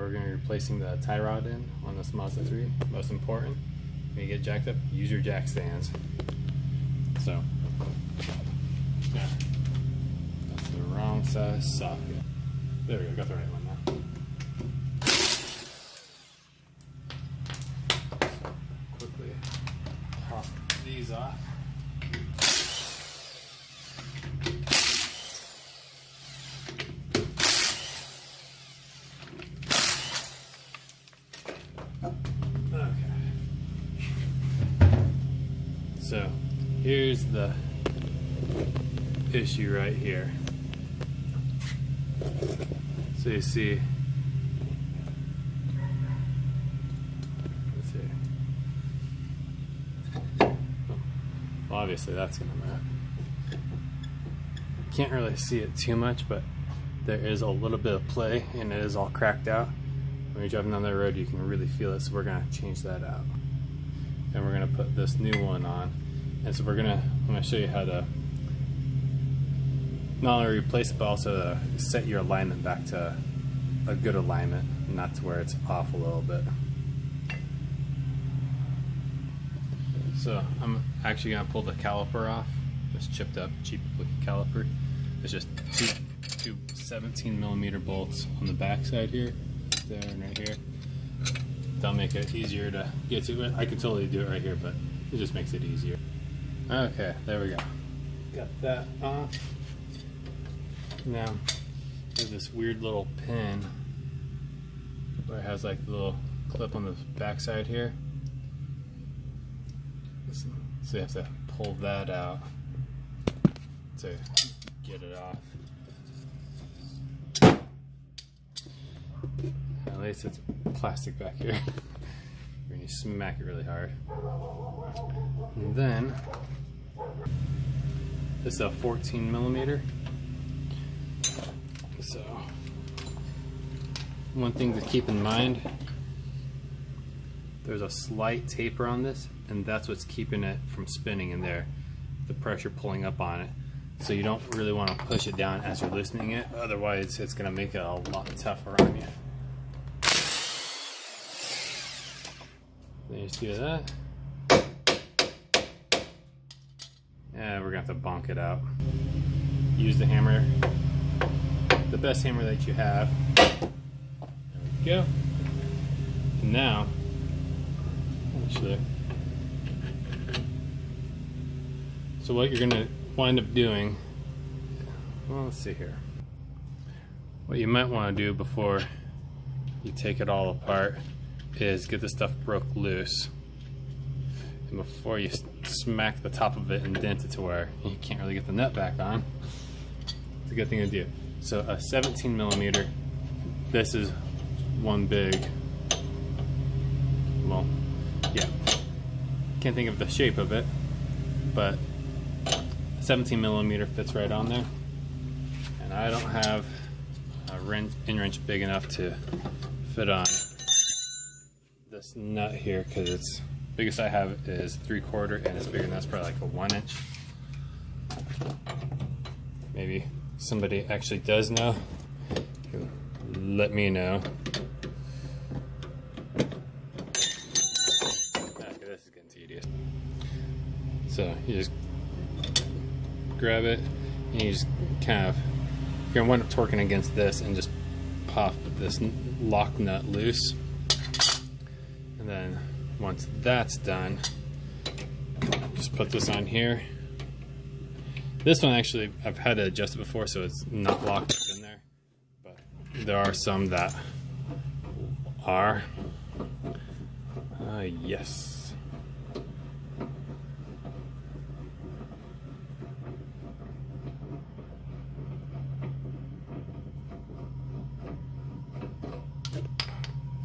we're going to be replacing the tie rod in on this Mazda 3. Most important, when you get jacked up, use your jack stands. So, yeah, that's the wrong size socket. There we go, got the right one now. So, quickly pop these off. So here's the issue right here. So you see, let's see. Well, obviously that's gonna move. Can't really see it too much, but there is a little bit of play and it is all cracked out. When you're driving down the road, you can really feel it, so we're gonna change that out. And we're gonna put this new one on. And so I'm gonna show you how to not only replace it, but also set your alignment back to a good alignment, not to where it's off a little bit. So I'm actually gonna pull the caliper off, this chipped up, cheap looking caliper. It's just two 17mm bolts on the back side here, there and right here. That'll make it easier to get to it. I could totally do it right here, but it just makes it easier. Okay, there we go. Got that off. Now, there's this weird little pin where it has like the little clip on the back side here. So you have to pull that out to get it off. At least it's plastic back here. When you smack it really hard. And then this is a 14mm. So one thing to keep in mind, there's a slight taper on this, and that's what's keeping it from spinning in there. The pressure pulling up on it. So you don't really want to push it down as you're loosening it, otherwise it's going to make it a lot tougher on you. Then you just do that. And we're gonna have to bonk it out. Use the hammer, the best hammer that you have. There we go. And now, actually, so what you're gonna wind up doing, well, let's see here. What you might want to do before you take it all apart is get the stuff broke loose, and before you smack the top of it and dent it to where you can't really get the nut back on, it's a good thing to do. So a 17mm, this is one big, well, yeah, can't think of the shape of it, but 17mm fits right on there, and I don't have a in-wrench big enough to fit on this nut here, because it's biggest I have is 3/4, and it's bigger than that's probably like a 1-inch. Maybe somebody actually does know. Let me know. Okay, this is getting tedious. So you just grab it, and you just kind of, you're gonna wind up torquing against this and just pop this lock nut loose. And then once that's done, just put this on here. This one actually, I've had to adjust it before, so it's not locked in there, but there are some that are. Yes.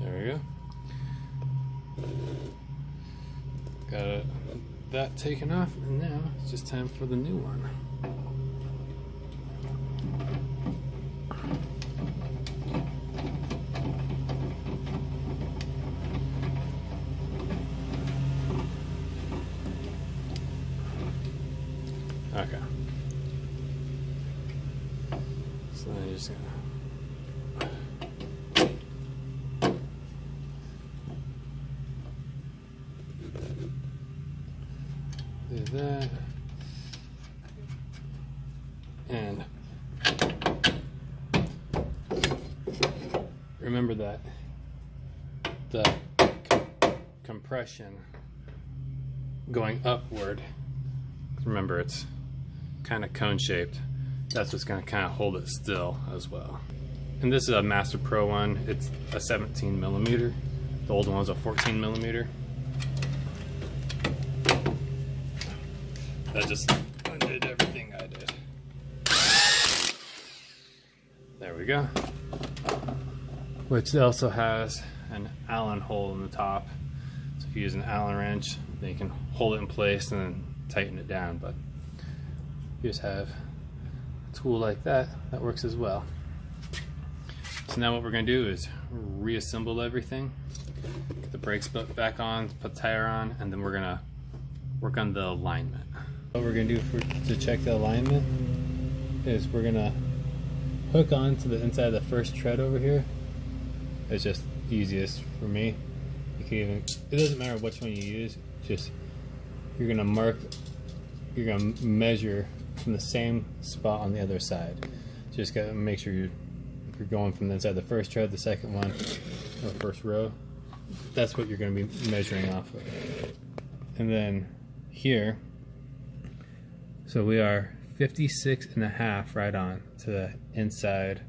There we go. Got that taken off, and now it's just time for the new one. Okay. So I'm just gonna that. And remember that the compression going upward, remember it's kind of cone shaped, that's what's going to kind of hold it still as well. And this is a Master Pro one. It's a 17 millimeter. The old one was a 14 millimeter. That just undid everything I did. There we go. Which also has an Allen hole in the top. So if you use an Allen wrench, then you can hold it in place and then tighten it down. But you just have a tool like that that works as well. So now what we're going to do is reassemble everything, get the brakes back on, put the tire on, and then we're going to work on the alignment. What we're going to do to check the alignment is we're going to hook on to the inside of the first tread over here. It's just easiest for me. You can even, it doesn't matter which one you use, just you're going to measure from the same spot on the other side. Just got to make sure you're going from the inside of the first tread, the second one, or first row. That's what you're going to be measuring off of. And then here, so we are 56.5 right on to the inside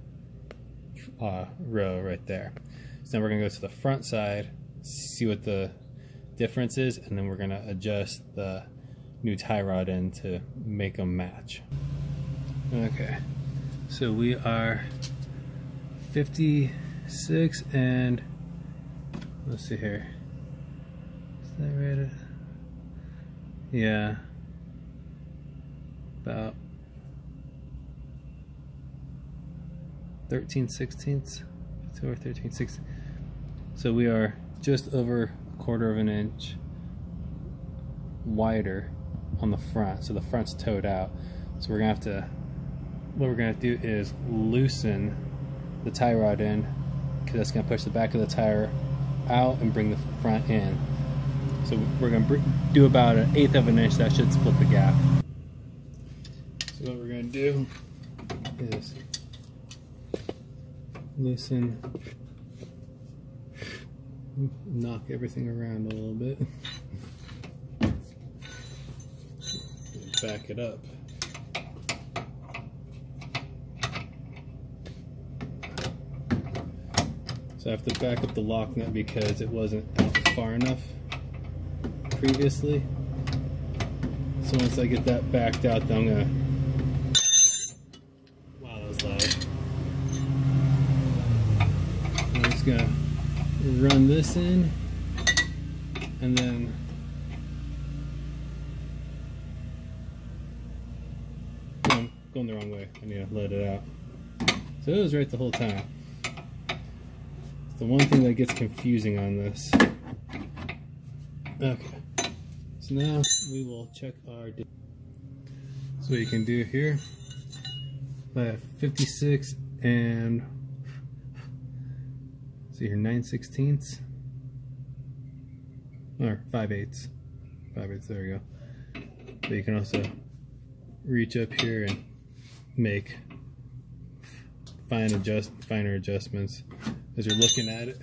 row right there. So then we're going to go to the front side, see what the difference is, and then we're going to adjust the new tie rod in to make them match. Okay, so we are 56 and let's see here. Is that right? Yeah. About 13/16, 2 or 13/16. So we are just over 1/4 of an inch wider on the front. So the front's towed out. So we're gonna have to, what we're gonna do is loosen the tie rod in, because that's gonna push the back of the tire out and bring the front in. So we're gonna do about 1/8 of an inch. That should split the gap. So what we're gonna do is loosen, knock everything around a little bit, back it up. So I have to back up the lock nut because it wasn't out far enough previously. So once I get that backed out, then I'm gonna, wow, that was loud. I'm just gonna run this in, and then I'm going the wrong way. I need to let it out. So it was right the whole time. It's the one thing that gets confusing on this. Okay, so now we will check our. So what you can do here, I have 56 and see here 9/16 or 5/8. 5/8. There we go. But you can also reach up here and make finer adjustments as you're looking at it.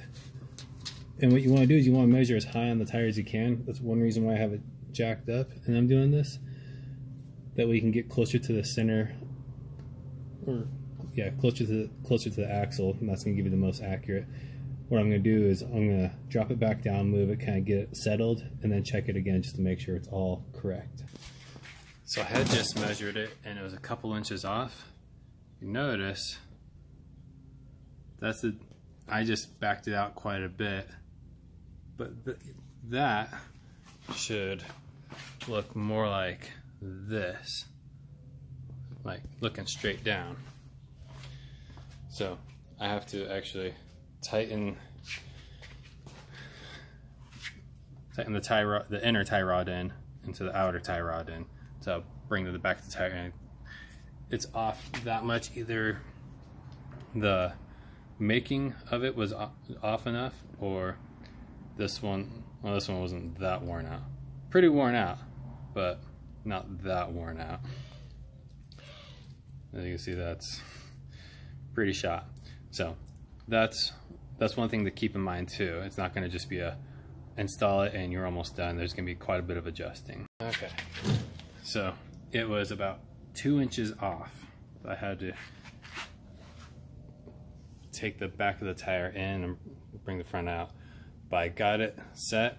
And what you want to do is you want to measure as high on the tire as you can. That's one reason why I have it jacked up and I'm doing this. That way you can get closer to the center, or yeah, closer to the axle, and that's going to give you the most accurate. What I'm going to do is I'm going to drop it back down, move it, kind of get it settled, and then check it again just to make sure it's all correct. So I had just measured it and it was a couple inches off. You notice I just backed it out quite a bit, but that should look more like this, like looking straight down. So I have to actually tighten the tie rod, the inner tie rod in into the outer tie rod in to bring the back of the tire in. It's off that much. Either the making of it was off enough, or this one, well, this one wasn't that worn out. Pretty worn out, but not that worn out. As you can see, that's pretty shot. So that's one thing to keep in mind too. It's not going to just be a install it and you're almost done. There's going to be quite a bit of adjusting. Okay, so it was about 2 inches off. I had to take the back of the tire in and bring the front out, but I got it set.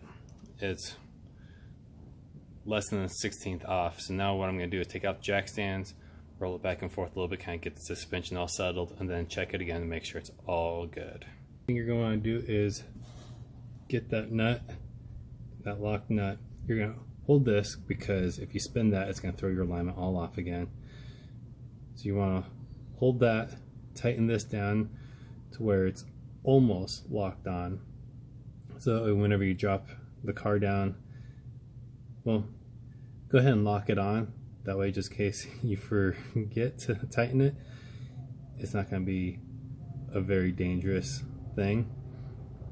It's less than a 1/16 off. So now what I'm going to do is take out the jack stands, roll it back and forth a little bit, kind of get the suspension all settled, and then check it again to make sure it's all good. The thing you're going to want to do is get that nut, that lock nut. You're going to hold this because if you spin that, it's going to throw your alignment all off again. So you want to hold that, tighten this down to where it's almost locked on. So whenever you drop the car down, well, go ahead and lock it on. That way, just in case you forget to tighten it, it's not going to be a very dangerous thing.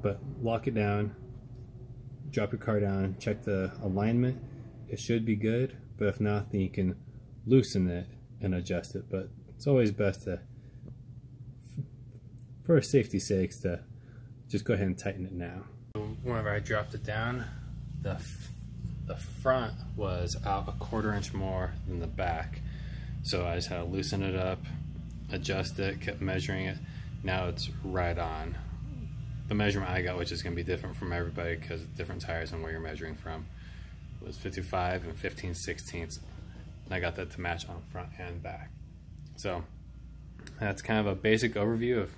But lock it down, drop your car down, check the alignment. It should be good, but if not, then you can loosen it and adjust it. But it's always best to, for safety's sakes, to just go ahead and tighten it now. Whenever I dropped it down, the front was out 1/4 inch more than the back, so I just had to loosen it up, adjust it, kept measuring it. Now it's right on. The measurement I got, which is going to be different from everybody because different tires and where you're measuring from, was 55 and 15/16. And I got that to match on front and back. So that's kind of a basic overview of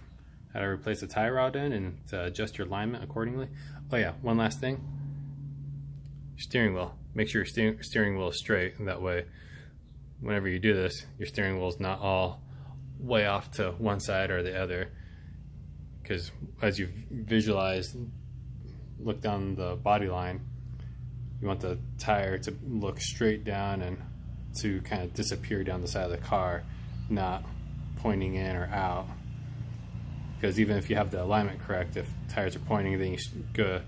how to replace a tie rod in and to adjust your alignment accordingly. Oh yeah, one last thing. Steering wheel. Make sure your steering wheel is straight, and that way whenever you do this, your steering wheel is not all way off to one side or the other, because as you visualize, look down the body line, you want the tire to look straight down and to kind of disappear down the side of the car, not pointing in or out. Because even if you have the alignment correct, if tires are pointing, then you go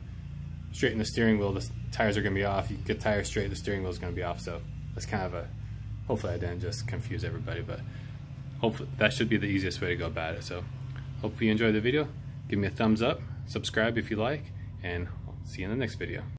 straighten the steering wheel, the tires are going to be off. You get tires straight, the steering wheel is going to be off. So that's kind of a, hopefully I didn't just confuse everybody, but hopefully that should be the easiest way to go about it. So hopefully you enjoyed the video. Give me a thumbs up, subscribe if you like, and I'll see you in the next video.